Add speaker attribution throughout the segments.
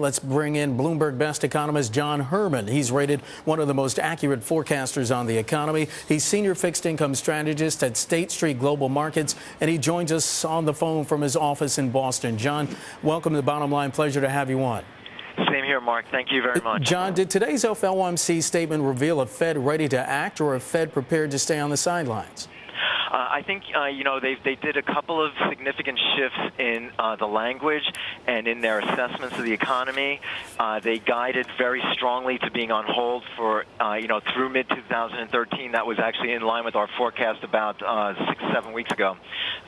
Speaker 1: Let's bring in Bloomberg best economist John Herrmann. He's rated one of the most accurate forecasters on the economy. He's senior fixed income strategist at State Street Global Markets, and he joins us on the phone from his office in Boston. John, welcome to the Bottom Line. Pleasure to have you on.
Speaker 2: Same here, Mark. Thank you very much.
Speaker 1: John, did today's FOMC statement reveal a Fed ready to act or a Fed prepared to stay on the sidelines?
Speaker 2: I think, they did a couple of significant shifts in the language and in their assessments of the economy. They guided very strongly to being on hold for, through mid-2013. That was actually in line with our forecast about 6-7 weeks ago.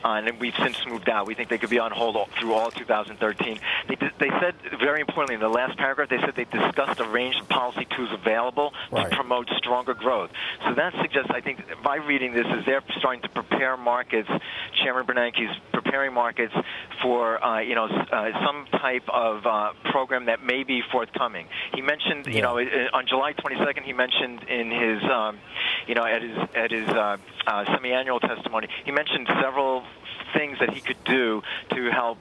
Speaker 2: And then we've since moved out. We think they could be on hold through all of 2013. They said, very importantly, in the last paragraph, they said they discussed a range of policy tools available to promote stronger growth. So that suggests, I think, by reading this, is they're starting to prepare markets. Chairman Bernanke's preparing markets for some type of program that may be forthcoming. He mentioned, on July 22nd, he mentioned in his, at his semi-annual testimony, he mentioned several things that he could do to help,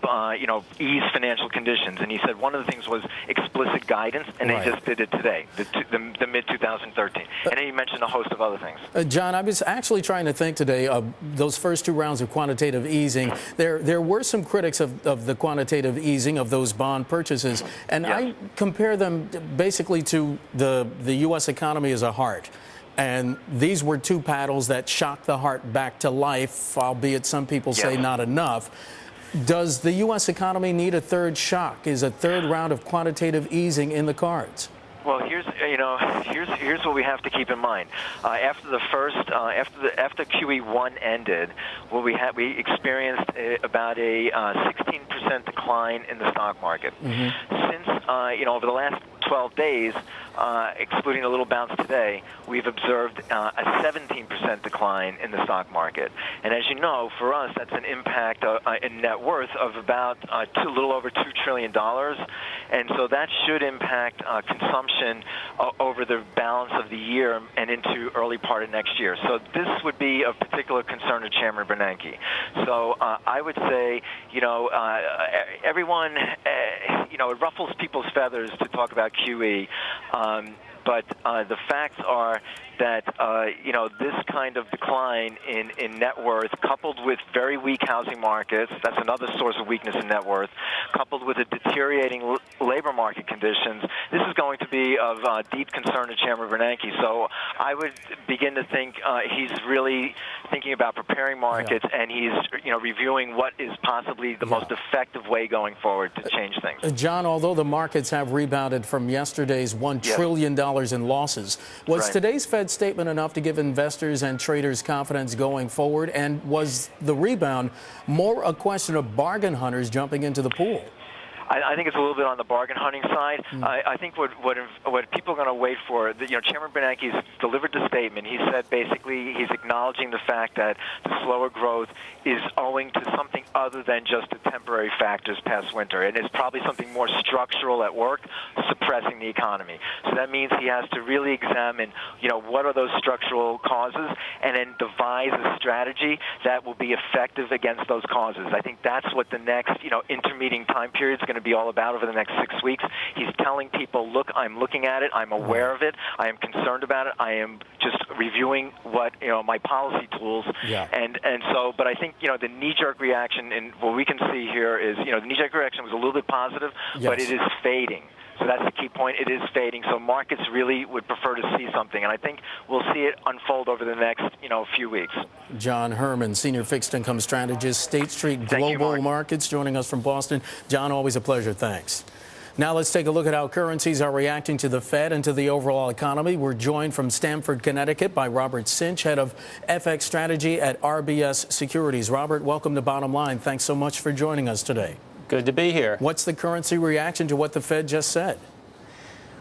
Speaker 2: ease financial conditions. And he said one of the things was explicit guidance, and they just did it today, the mid-2013. And then he mentioned a host of other things.
Speaker 1: John, I was actually trying to think today of those first two rounds of quantitative easing. There were some critics of the quantitative easing of those bond purchases, and I compare them basically to the U.S. economy as a heart. And these were two paddles that shocked the heart back to life, albeit some people say not enough. Does the U.S. economy need a third shock? Is a third round of quantitative easing in the cards?
Speaker 2: Well, here's what we have to keep in mind. After the first, after QE1 ended, we experienced about a 16% decline in the stock market. Since over the last 12 days, excluding a little bounce today, we've observed a 17% decline in the stock market. And as you know, for us, that's an impact in net worth of about a little over $2 trillion. And so that should impact consumption over the balance of the year and into early part of next year. So this would be of particular concern to Chairman Bernanke. So I would say, everyone, it ruffles people's feathers to talk about QE. But the facts are that, this kind of decline in net worth, coupled with very weak housing markets, that's another source of weakness in net worth, coupled with a deteriorating labor market conditions, this is going to be of deep concern to Chairman Bernanke. So I would begin to think he's really thinking about preparing markets, and he's, reviewing what is possibly the most effective way going forward to change things.
Speaker 1: John, although the markets have rebounded from yesterday's $1 trillion in losses, was today's Fed statement enough to give investors and traders confidence going forward? And was the rebound more a question of bargain hunters jumping into the pool?
Speaker 2: I think it's a little bit on the bargain hunting side. I think what people are going to wait for, Chairman Bernanke's delivered the statement. He said basically he's acknowledging the fact that the slower growth is owing to something other than just the temporary factors past winter, and it's probably something more structural at work, suppressing the economy. So that means he has to really examine, what are those structural causes, and then devise a strategy that will be effective against those causes. I think that's what the next, intermediate time period is going to be all about over the next 6 weeks. He's telling people, look, I'm looking at it, I'm aware of it, I am concerned about it, I am just reviewing what, my policy tools. And so, but I think, the knee-jerk reaction, and what we can see here is, the knee-jerk reaction was a little bit positive, but it is fading. So that's the key point. It is fading. So markets really would prefer to see something. And I think we'll see it unfold over the next, few weeks.
Speaker 1: John Herrmann, senior fixed income strategist, State Street Global Markets, joining us from Boston. John, always a pleasure. Thanks. Now let's take a look at how currencies are reacting to the Fed and to the overall economy. We're joined from Stamford, Connecticut by Robert Sinche, head of FX strategy at RBS Securities. Robert, welcome to Bottom Line. Thanks so much for joining us today.
Speaker 3: Good to be here.
Speaker 1: What's the currency reaction to what the Fed just said?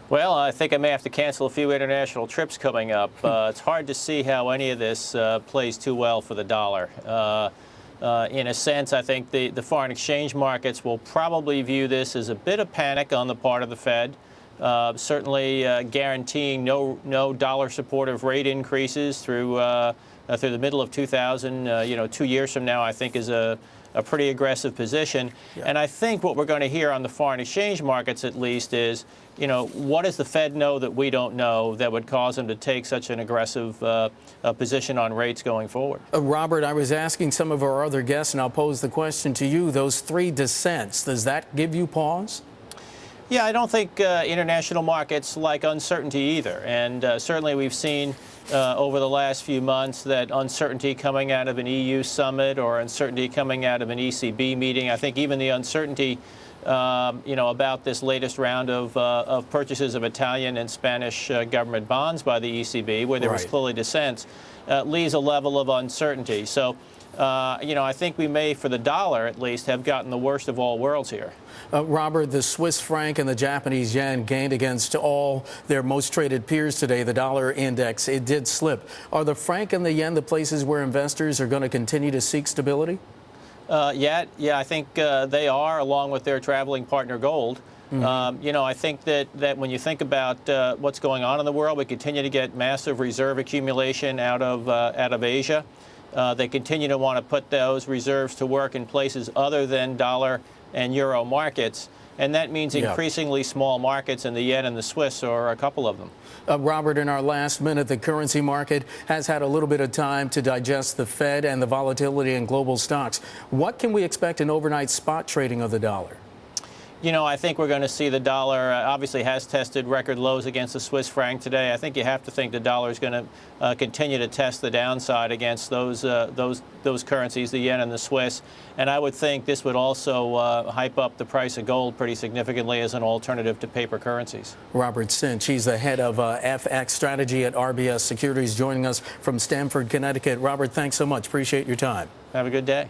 Speaker 3: Well, I think I may have to cancel a few international trips coming up. It's hard to see how any of this plays too well for the dollar. In a sense, I think the foreign exchange markets will probably view this as a bit of panic on the part of the Fed. Certainly guaranteeing no dollar-supportive rate increases through the middle of 2000. 2 years from now, I think is a a pretty aggressive position.
Speaker 1: Yeah.
Speaker 3: And I think what we're going to hear on the foreign exchange markets, at least, is, you know, what does the Fed know that we don't know that would cause them to take such an aggressive position on rates going forward?
Speaker 1: Robert, I was asking some of our other guests, and I'll pose the question to you. Those three dissents, does that give you pause?
Speaker 3: Yeah, I don't think international markets like uncertainty either. And certainly we've seen over the last few months that uncertainty coming out of an EU summit or uncertainty coming out of an ECB meeting. I think even the uncertainty you know, about this latest round of purchases of Italian and Spanish government bonds by the ECB, where there was clearly dissent, leaves a level of uncertainty. So, you know, I think we may, for the dollar at least, have gotten the worst of all worlds here.
Speaker 1: Robert, the Swiss franc and the Japanese yen gained against all their most traded peers today. The dollar index, it did slip. Are the franc and the yen the places where investors are going to continue to seek stability?
Speaker 3: Yeah, I think they are, along with their traveling partner gold. You know, I think that when you think about what's going on in the world, we continue to get massive reserve accumulation out of Asia. They continue to want to put those reserves to work in places other than dollar and euro markets, and that means increasingly small markets, and the yen and the Swiss are a couple of them.
Speaker 1: Robert, in our last minute, the currency market has had a little bit of time to digest the Fed and the volatility in global stocks. What can we expect in overnight spot trading of the dollar?
Speaker 3: You know, I think we're going to see the dollar obviously has tested record lows against the Swiss franc today. I think you have to think the dollar is going to continue to test the downside against those currencies, the yen and the Swiss. And I would think this would also hype up the price of gold pretty significantly as an alternative to paper currencies.
Speaker 1: Robert Sinche, he's the head of FX strategy at RBS Securities, joining us from Stamford, Connecticut. Robert, thanks so much. Appreciate your time.
Speaker 3: Have a good day.